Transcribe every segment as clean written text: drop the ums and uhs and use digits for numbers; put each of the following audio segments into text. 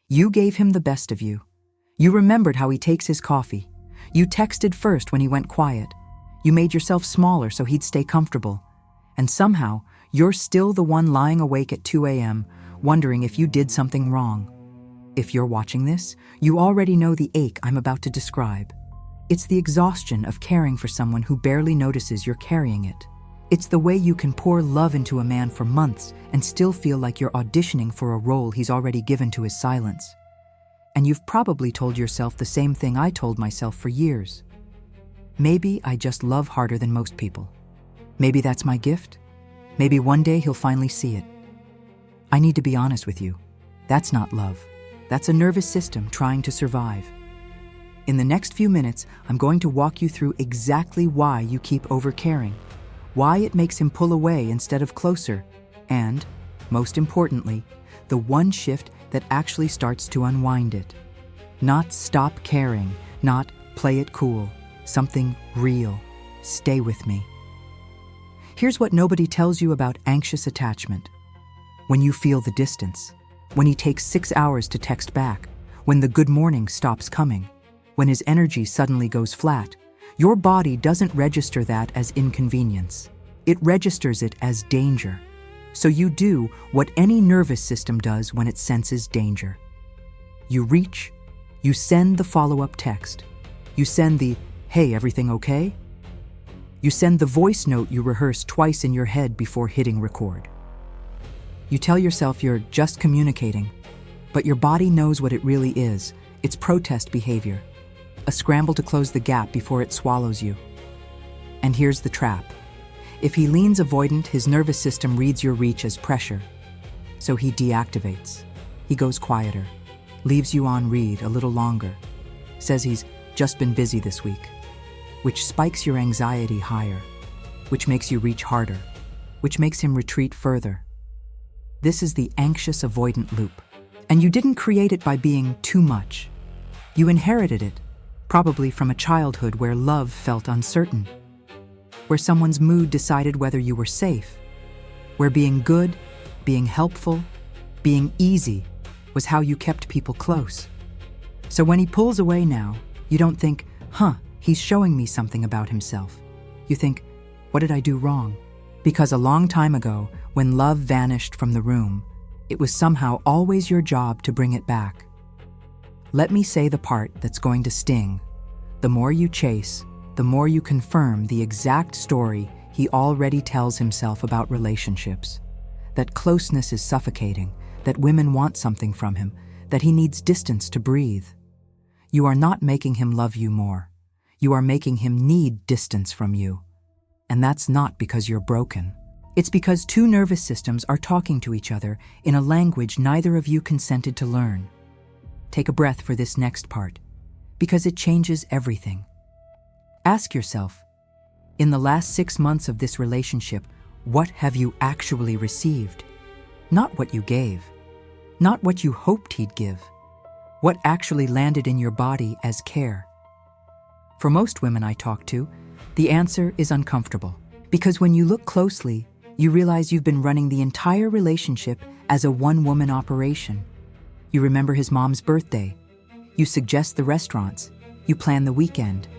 You gave him the best of you. You remembered how he takes his coffee. You texted first when he went quiet. You made yourself smaller so he'd stay comfortable. And somehow, you're still the one lying awake at 2 a.m., wondering if you did something wrong. If you're watching this, you already know the ache I'm about to describe. It's the exhaustion of caring for someone who barely notices you're carrying it. It's the way you can pour love into a man for months and still feel like you're auditioning for a role he's already given to his silence. And you've probably told yourself the same thing I told myself for years. Maybe I just love harder than most people. Maybe that's my gift. Maybe one day he'll finally see it. I need to be honest with you. That's not love. That's a nervous system trying to survive. In the next few minutes, I'm going to walk you through exactly why you keep overcaring, why it makes him pull away instead of closer, and, most importantly, the one shift that actually starts to unwind it. Not stop caring, not play it cool, something real. Stay with me. Here's what nobody tells you about anxious attachment. When you feel the distance, when he takes 6 hours to text back, when the good morning stops coming, when his energy suddenly goes flat, your body doesn't register that as inconvenience. It registers it as danger. So you do what any nervous system does when it senses danger. You reach, you send the follow-up text. You send the, "Hey, everything okay?" You send the voice note you rehearse twice in your head before hitting record. You tell yourself you're just communicating, but your body knows what it really is. It's protest behavior, a scramble to close the gap before it swallows you. And here's the trap. If he leans avoidant, his nervous system reads your reach as pressure. So he deactivates. He goes quieter, leaves you on read a little longer, says he's just been busy this week, which spikes your anxiety higher, which makes you reach harder, which makes him retreat further. This is the anxious avoidant loop. And you didn't create it by being too much. You inherited it, probably from a childhood where love felt uncertain, where someone's mood decided whether you were safe, where being good, being helpful, being easy was how you kept people close. So when he pulls away now, you don't think, he's showing me something about himself. You think, what did I do wrong? Because a long time ago, when love vanished from the room, it was somehow always your job to bring it back. Let me say the part that's going to sting. The more you chase, the more you confirm the exact story he already tells himself about relationships. That closeness is suffocating, that women want something from him, that he needs distance to breathe. You are not making him love you more. You are making him need distance from you. And that's not because you're broken. It's because two nervous systems are talking to each other in a language neither of you consented to learn. Take a breath for this next part, because it changes everything. Ask yourself, in the last 6 months of this relationship, what have you actually received? Not what you gave, not what you hoped he'd give, what actually landed in your body as care. For most women I talk to, the answer is uncomfortable, because when you look closely, you realize you've been running the entire relationship as a one-woman operation. You remember his mom's birthday. You suggest the restaurants. You plan the weekend.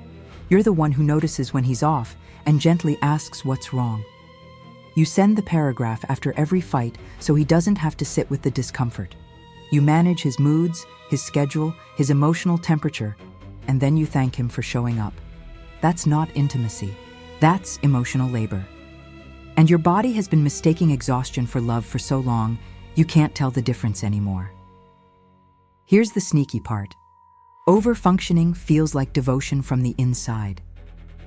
You're the one who notices when he's off and gently asks what's wrong. You send the paragraph after every fight so he doesn't have to sit with the discomfort. You manage his moods, his schedule, his emotional temperature, and then you thank him for showing up. That's not intimacy. That's emotional labor. And your body has been mistaking exhaustion for love for so long, you can't tell the difference anymore. Here's the sneaky part. Overfunctioning feels like devotion from the inside.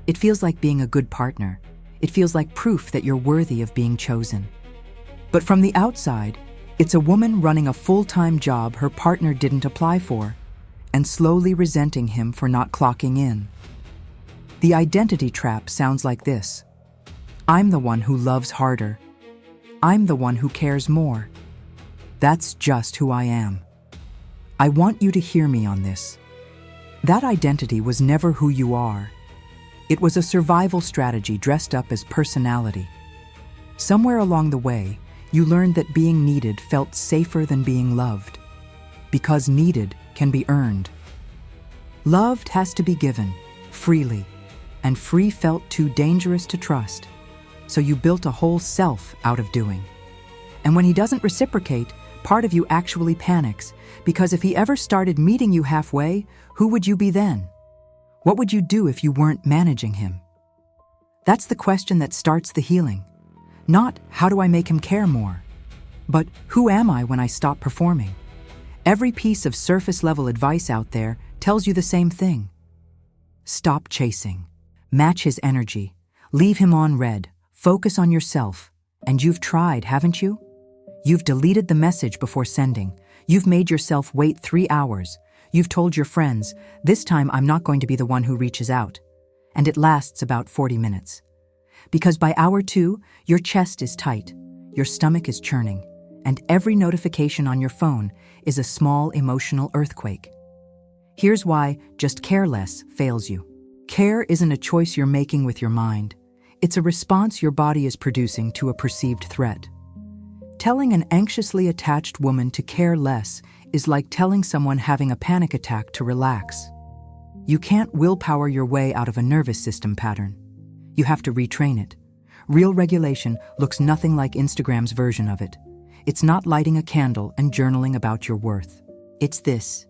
It feels like being a good partner. It feels like proof that you're worthy of being chosen. But from the outside, it's a woman running a full-time job her partner didn't apply for, and slowly resenting him for not clocking in. The identity trap sounds like this. I'm the one who loves harder. I'm the one who cares more. That's just who I am. I want you to hear me on this. That identity was never who you are. It was a survival strategy dressed up as personality. Somewhere along the way, you learned that being needed felt safer than being loved. because needed can be earned. Loved has to be given, freely, and free felt too dangerous to trust. So you built a whole self out of doing. And when he doesn't reciprocate, part of you actually panics, because if he ever started meeting you halfway, who would you be then? What would you do if you weren't managing him? That's the question that starts the healing. Not, how do I make him care more? But, who am I when I stop performing? Every piece of surface-level advice out there tells you the same thing. Stop chasing. Match his energy. Leave him on red. Focus on yourself. And you've tried, haven't you? You've deleted the message before sending. You've made yourself wait 3 hours. You've told your friends, this time I'm not going to be the one who reaches out. And it lasts about 40 minutes. Because by hour 2, your chest is tight, your stomach is churning, and every notification on your phone is a small emotional earthquake. Here's why just care less fails you. Care isn't a choice you're making with your mind. It's a response your body is producing to a perceived threat. Telling an anxiously attached woman to care less is like telling someone having a panic attack to relax. You can't willpower your way out of a nervous system pattern. You have to retrain it. Real regulation looks nothing like Instagram's version of it. It's not lighting a candle and journaling about your worth. It's this.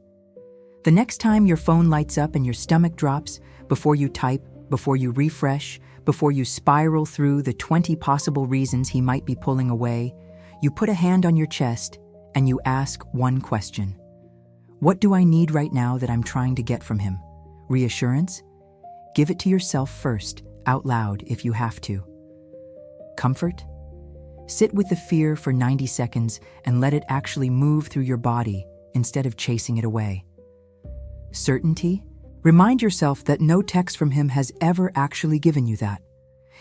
The next time your phone lights up and your stomach drops, before you type, before you refresh, before you spiral through the 20 possible reasons he might be pulling away, you put a hand on your chest and you ask one question. What do I need right now that I'm trying to get from him? Reassurance? Give it to yourself first, out loud if you have to. Comfort? Sit with the fear for 90 seconds and let it actually move through your body instead of chasing it away. Certainty? Remind yourself that no text from him has ever actually given you that.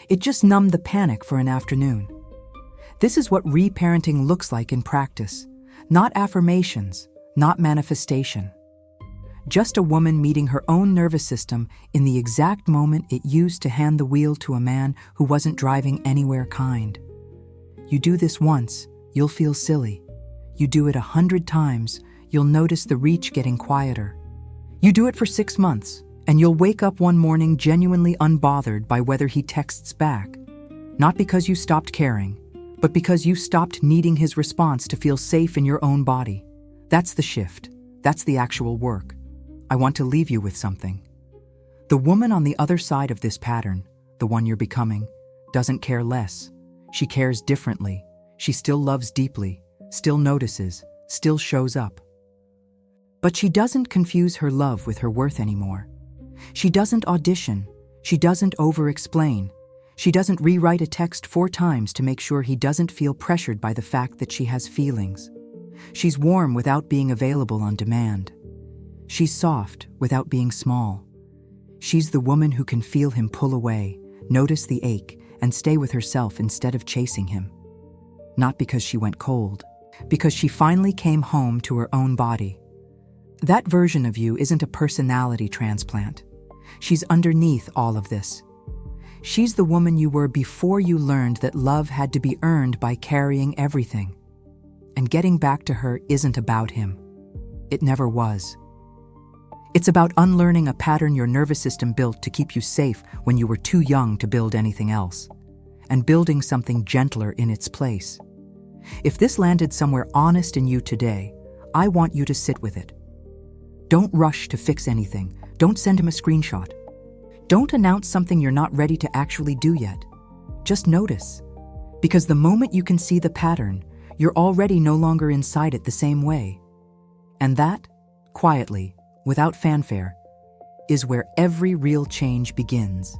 It just numbed the panic for an afternoon. This is what reparenting looks like in practice. Not affirmations, not manifestation. Just a woman meeting her own nervous system in the exact moment it used to hand the wheel to a man who wasn't driving anywhere kind. You do this once, you'll feel silly. You do it 100 times, you'll notice the reach getting quieter. You do it for 6 months, and you'll wake up one morning genuinely unbothered by whether he texts back. Not because you stopped caring, but because you stopped needing his response to feel safe in your own body. That's the shift. That's the actual work. I want to leave you with something. The woman on the other side of this pattern, the one you're becoming, doesn't care less. She cares differently. She still loves deeply, still notices, still shows up. But she doesn't confuse her love with her worth anymore. She doesn't audition. She doesn't over-explain. She doesn't rewrite a text 4 times to make sure he doesn't feel pressured by the fact that she has feelings. She's warm without being available on demand. She's soft without being small. She's the woman who can feel him pull away, notice the ache, and stay with herself instead of chasing him. Not because she went cold, because she finally came home to her own body. That version of you isn't a personality transplant. She's underneath all of this. She's the woman you were before you learned that love had to be earned by carrying everything. And getting back to her isn't about him. It never was. It's about unlearning a pattern your nervous system built to keep you safe when you were too young to build anything else, and building something gentler in its place. If this landed somewhere honest in you today, I want you to sit with it. Don't rush to fix anything. Don't send him a screenshot. Don't announce something you're not ready to actually do yet. Just notice. Because the moment you can see the pattern, you're already no longer inside it the same way. And that, quietly, without fanfare, is where every real change begins.